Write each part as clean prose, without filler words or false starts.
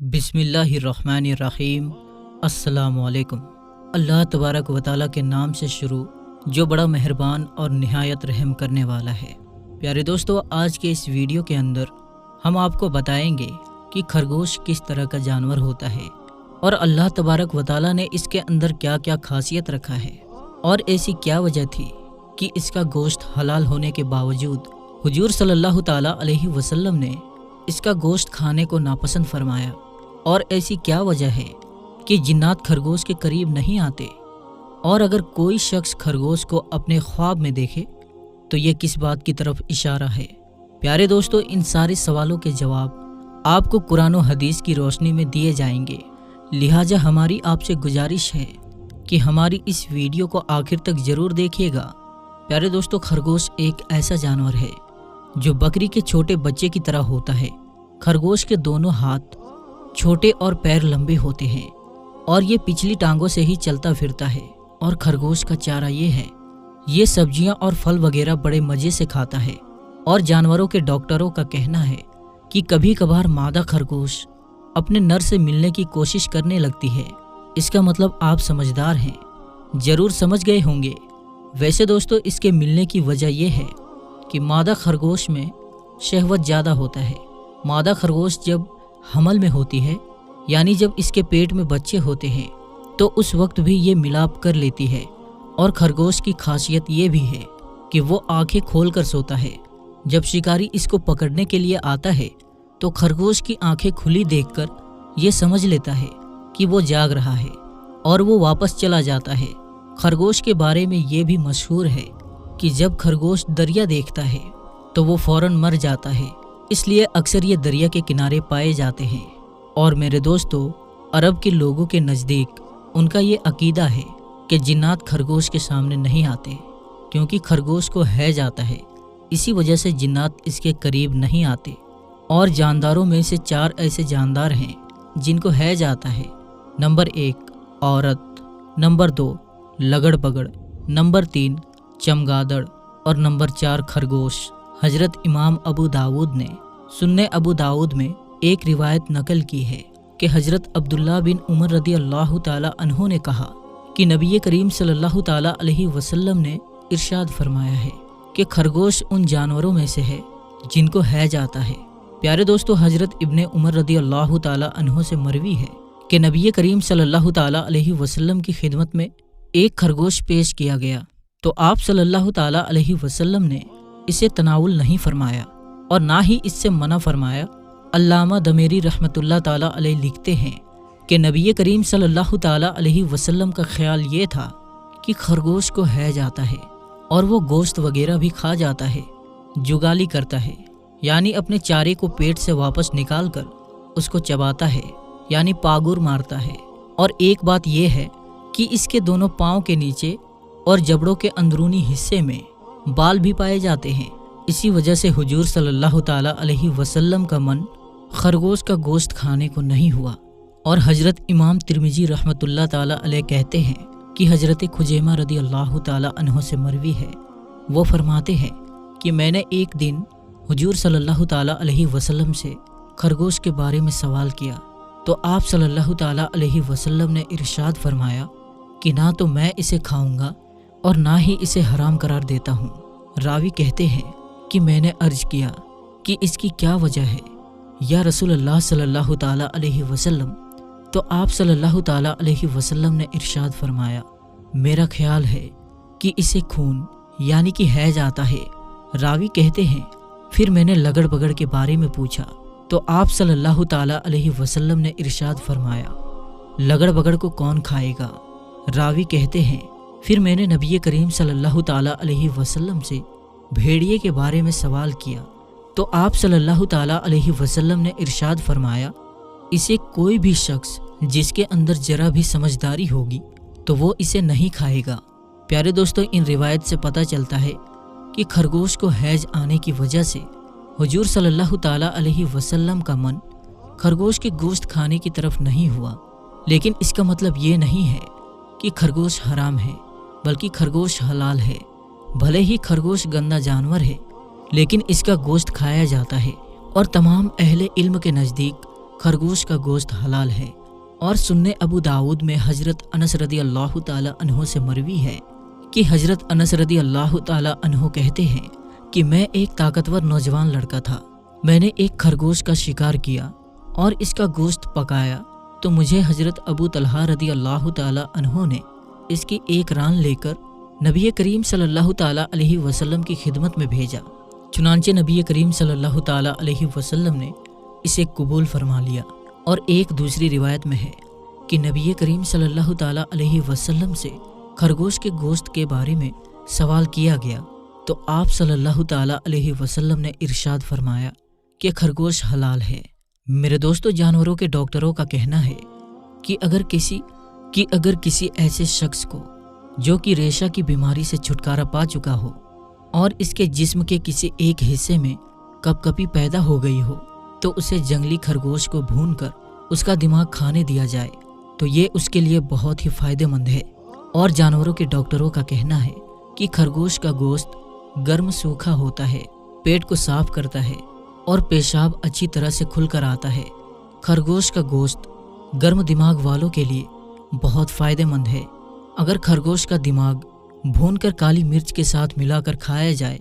बिस्मिल्लाहिर्रहमानिर्रहीम। अस्सलामुअलैकुम। अल्लाह तबारक व तआला के नाम से शुरू जो बड़ा मेहरबान और निहायत रहम करने वाला है। प्यारे दोस्तों, आज के इस वीडियो के अंदर हम आपको बताएंगे कि खरगोश किस तरह का जानवर होता है और अल्लाह तबारक व तआला ने इसके अंदर क्या क्या खासियत रखा है और ऐसी क्या वजह थी कि इसका गोश्त हलाल होने के बावजूद हुजूर सल्लल्लाहु ताला अलैहि वसल्लम ने इसका गोश्त खाने को नापसंद फरमाया, और ऐसी क्या वजह है कि जिन्नात खरगोश के करीब नहीं आते, और अगर कोई शख्स खरगोश को अपने ख्वाब में देखे तो ये किस बात की तरफ इशारा है। प्यारे दोस्तों, इन सारे सवालों के जवाब आपको कुरान और हदीस की रोशनी में दिए जाएंगे, लिहाजा हमारी आपसे गुजारिश है कि हमारी इस वीडियो को आखिर तक ज़रूर देखिएगा। प्यारे दोस्तों, खरगोश एक ऐसा जानवर है जो बकरी के छोटे बच्चे की तरह होता है। खरगोश के दोनों हाथ छोटे और पैर लंबे होते हैं और ये पिछली टांगों से ही चलता फिरता है। और खरगोश का चारा ये है, ये सब्जियां और फल वगैरह बड़े मज़े से खाता है। और जानवरों के डॉक्टरों का कहना है कि कभी कभार मादा खरगोश अपने नर से मिलने की कोशिश करने लगती है। इसका मतलब आप समझदार हैं, ज़रूर समझ गए होंगे। वैसे दोस्तों, इसके मिलने की वजह यह है कि मादा खरगोश में शहवत ज़्यादा होता है। मादा खरगोश जब हमल में होती है, यानी जब इसके पेट में बच्चे होते हैं, तो उस वक्त भी ये मिलाप कर लेती है। और खरगोश की खासियत ये भी है कि वो आंखें खोल कर सोता है। जब शिकारी इसको पकड़ने के लिए आता है तो खरगोश की आंखें खुली देखकर ये समझ लेता है कि वो जाग रहा है और वो वापस चला जाता है। खरगोश के बारे में ये भी मशहूर है कि जब खरगोश दरिया देखता है तो वो फौरन मर जाता है, इसलिए अक्सर ये दरिया के किनारे पाए जाते हैं। और मेरे दोस्तों, अरब के लोगों के नज़दीक उनका ये अकीदा है कि जिन्नात खरगोश के सामने नहीं आते, क्योंकि खरगोश को हैज आता है। इसी वजह से जिन्नात इसके करीब नहीं आते। और जानदारों में से 4 ऐसे जानदार हैं जिनको हैज आता है। नंबर 1 औरत, नंबर 2 लगड़ बगड़, नंबर 3 चमगादड़ और नंबर 4 खरगोश। हजरत इमाम अबू दाऊद ने सुन्ने अबू दाऊद में एक रिवायत नकल की है कि हजरत अब्दुल्ला बिन उमर रदी अल्लाह ताला अन्हु ने कहा कि नबी करीम सल्लल्लाहु ताला अलैहि वसल्लम ने इरशाद फरमाया है कि खरगोश उन जानवरों में से है जिनको हैज आता है। प्यारे दोस्तों, हजरत इब्ने उमर रदी अल्लाह ताला अन्हु से मरवी है कि नबी करीम सल्लल्लाहु ताला अलैहि वसल्लम की खिदमत में एक खरगोश पेश किया गया, तो आप सल्लल्लाहु ताला अलैहि वसल्लम ने इसे तनावुल नहीं फरमाया और ना ही इससे मना फरमाया। अल्लामा दमेरी रहमतुल्लाह ताला अलैह लिखते हैं कि नबी करीम सल्लल्लाहु ताला अलैहि वसल्लम का ख्याल ये था कि खरगोश को हैज आता है और वो गोश्त वगैरह भी खा जाता है, जुगाली करता है, यानी अपने चारे को पेट से वापस निकाल कर उसको चबाता है, यानी पागुर मारता है। और एक बात यह है कि इसके दोनों पाँव के नीचे और जबड़ों के अंदरूनी हिस्से में बाल भी पाए जाते हैं। इसी वजह से हुजूर सल्लल्लाहु ताला अलैहि वसल्लम का मन खरगोश का गोश्त खाने को नहीं हुआ। और हजरत इमाम तिरमिजी रहमतुल्लाह ताला अलैह कहते हैं कि हजरत खुजैमा रदी अल्लाह ताला अन्हु से मरवी है, वो फरमाते हैं कि मैंने एक दिन हुजूर सल्लल्लाहु ताला अलैहि वसल्लम से खरगोश के बारे में सवाल किया, तो आप सल्लल्लाहु ताला अलैहि वसल्लम ने इरशाद फरमाया कि ना तो मैं इसे खाऊंगा और ना ही इसे हराम करार देता हूँ। रावी कहते हैं कि मैंने अर्ज किया कि इसकी क्या वजह है या रसूल अल्लाह सल्लल्लाहु ताला अलैहि वसल्लम, तो आप सल्लल्लाहु ताला अलैहि वसल्लम ने इरशाद फरमाया, मेरा ख्याल है कि इसे खून यानी कि हैज आता है। रावी कहते हैं फिर मैंने लगड़ बगड़ के बारे में पूछा, तो आप सल्लल्लाहु ताला अलैहि वसल्लम ने इरशाद फरमाया, लगड़ बगड़ को कौन खाएगा। रावी कहते हैं फिर मैंने नबी करीम सल्लल्लाहु ताला अलैहि वसल्लम से भेड़िए के बारे में सवाल किया, तो आप सल्लल्लाहु ताला अलैहि वसल्लम ने इरशाद फरमाया, इसे कोई भी शख्स जिसके अंदर जरा भी समझदारी होगी तो वो इसे नहीं खाएगा। प्यारे दोस्तों, इन रिवायत से पता चलता है कि खरगोश को हैज आने की वजह से हुजूर सल्लल्लाहु ताला अलैहि वसल्लम का मन खरगोश के गोश्त खाने की तरफ नहीं हुआ। लेकिन इसका मतलब ये नहीं है कि खरगोश हराम है, बल्कि खरगोश हलाल है। भले ही खरगोश गंदा जानवर है, लेकिन इसका गोश्त खाया जाता है। और तमाम अहले इल्म के नज़दीक खरगोश का गोश्त हलाल है। और सुन्ने अबू दाऊद में हजरत अनस रदी अल्लाह ताला अन्हो से मरवी है कि हजरत अनस रदी अल्लाह ताला अन्हो कहते हैं कि मैं एक ताकतवर नौजवान लड़का था। मैंने एक खरगोश का शिकार किया और इसका गोश्त पकाया तो मुझे हजरत अबू तलहा रदी अल्लाह ताला अन्हो ने इसकी एक रान लेकर नबी करीम सल्लल्लाहु ताला अलैहि वसल्लम की खिदमत में भेजा। चुनांचे नबी करीम सल्लल्लाहु ताला अलैहि वसल्लम ने इसे कबूल फरमा लिया। और एक दूसरी रिवायत में है कि नबी करीम सल्लल्लाहु ताला अलैहि वसल्लम से खरगोश के गोश्त के बारे में सवाल किया गया तो आप सल्लल्लाहु ताला अलैहि वसल्लम ने इरशाद फरमाया कि खरगोश हलाल है। मेरे दोस्तों, जानवरों के डॉक्टरों का कहना है कि अगर किसी ऐसे शख्स को जो कि रेशा की बीमारी से छुटकारा पा चुका हो और इसके जिस्म के किसी एक हिस्से में कपकपी पैदा हो गई हो तो उसे जंगली खरगोश को भूनकर उसका दिमाग खाने दिया जाए तो ये उसके लिए बहुत ही फायदेमंद है। और जानवरों के डॉक्टरों का कहना है कि खरगोश का गोश्त गर्म सूखा होता है, पेट को साफ करता है और पेशाब अच्छी तरह से खुलकर आता है। खरगोश का गोश्त गर्म दिमाग वालों के लिए बहुत फायदेमंद है। अगर खरगोश का दिमाग भूनकर काली मिर्च के साथ मिलाकर खाया जाए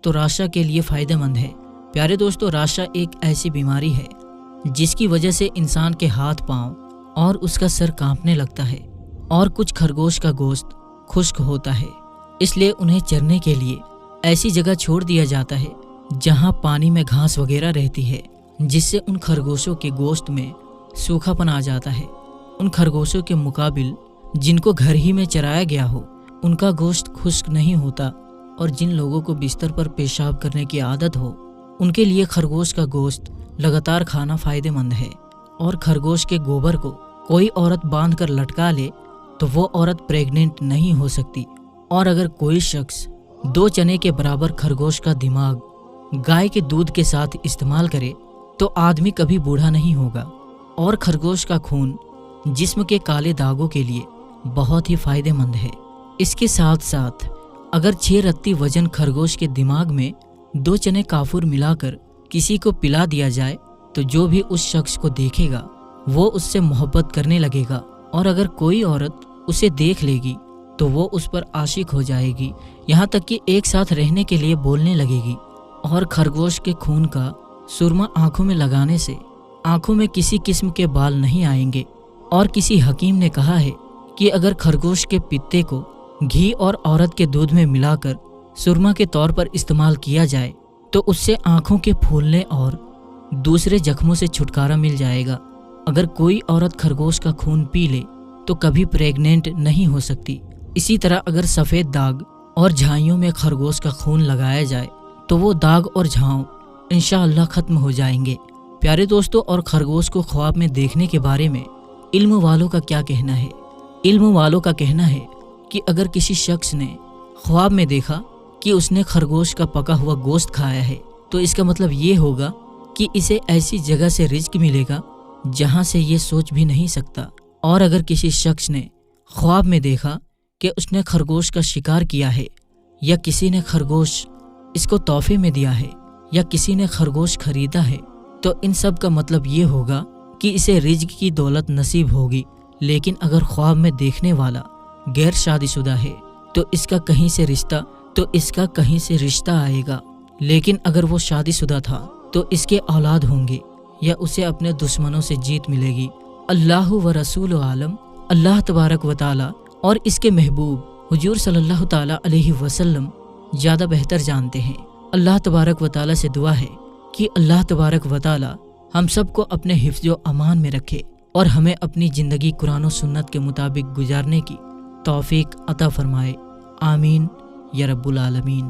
तो राशा के लिए फायदेमंद है। प्यारे दोस्तों, राशा एक ऐसी बीमारी है जिसकी वजह से इंसान के हाथ पांव और उसका सर कांपने लगता है और कुछ खरगोश का गोश्त खुश्क होता है, इसलिए उन्हें चरने के लिए ऐसी जगह छोड़ दिया जाता है जहां पानी में घास वगैरह रहती है, जिससे उन खरगोशों के गोश्त में सूखापन आ जाता है। उन खरगोशों के मुकाबिल जिनको घर ही में चराया गया हो उनका गोश्त खुश्क नहीं होता और जिन लोगों को बिस्तर पर पेशाब करने की आदत हो उनके लिए खरगोश का गोश्त लगातार खाना फायदेमंद है। और खरगोश के गोबर को कोई औरत बांध कर लटका ले तो वो औरत प्रेग्नेंट नहीं हो सकती। और अगर कोई शख्स 2 चने के बराबर खरगोश का दिमाग गाय के दूध के साथ इस्तेमाल करे तो आदमी कभी बूढ़ा नहीं होगा। और खरगोश का खून जिस्म के काले दागों के लिए बहुत ही फायदेमंद है। इसके साथ साथ अगर 6 रत्ती वजन खरगोश के दिमाग में 2 चने काफूर मिलाकर किसी को पिला दिया जाए तो जो भी उस शख्स को देखेगा वो उससे मोहब्बत करने लगेगा। और अगर कोई औरत उसे देख लेगी तो वो उस पर आशिक हो जाएगी, यहाँ तक कि एक साथ रहने के लिए बोलने लगेगी। और खरगोश के खून का सुरमा आंखों में लगाने से आंखों में किसी किस्म के बाल नहीं आएंगे। और किसी हकीम ने कहा है कि अगर खरगोश के पित्ते को घी और औरत के दूध में मिलाकर सुरमा के तौर पर इस्तेमाल किया जाए तो उससे आंखों के फूलने और दूसरे जख्मों से छुटकारा मिल जाएगा। अगर कोई औरत खरगोश का खून पी ले तो कभी प्रेग्नेंट नहीं हो सकती। इसी तरह अगर सफ़ेद दाग और झाइयों में खरगोश का खून लगाया जाए तो वो दाग और झांव इंशाअल्लाह ख़त्म हो जाएंगे। प्यारे दोस्तों, और खरगोश को ख्वाब में देखने के बारे में इल्म वालों का क्या कहना है? इल्म वालों का कहना है कि अगर किसी शख्स ने ख्वाब में देखा कि उसने खरगोश का पका हुआ गोश्त खाया है तो इसका मतलब ये होगा कि इसे ऐसी जगह से रिज्क मिलेगा जहां से ये सोच भी नहीं सकता। और अगर किसी शख्स ने ख्वाब में देखा कि उसने खरगोश का शिकार किया है या किसी ने खरगोश इसको तोहफे में दिया है या किसी ने खरगोश खरीदा है तो इन सब का मतलब ये होगा कि इसे रिज्क की दौलत नसीब होगी। लेकिन अगर ख्वाब में देखने वाला गैर शादीशुदा है तो इसका कहीं से रिश्ता आएगा। लेकिन अगर वो शादीशुदा था तो इसके औलाद होंगे या उसे अपने दुश्मनों से जीत मिलेगी। अल्लाह व रसूल आलम, अल्लाह तबारक व ताला और इसके महबूब हुजूर सल्लल्लाहु ताला अलैहि वसल्लम ज़्यादा बेहतर जानते हैं। अल्लाह तबारक व ताला से दुआ है कि अल्लाह तबारक व ताला हम सबको अपने हिफ्ज़ व अमान में रखे और हमें अपनी ज़िंदगी कुरान व सुन्नत के मुताबिक गुजारने की तौफीक अता फरमाए। आमीन या रब्बुल आलमीन।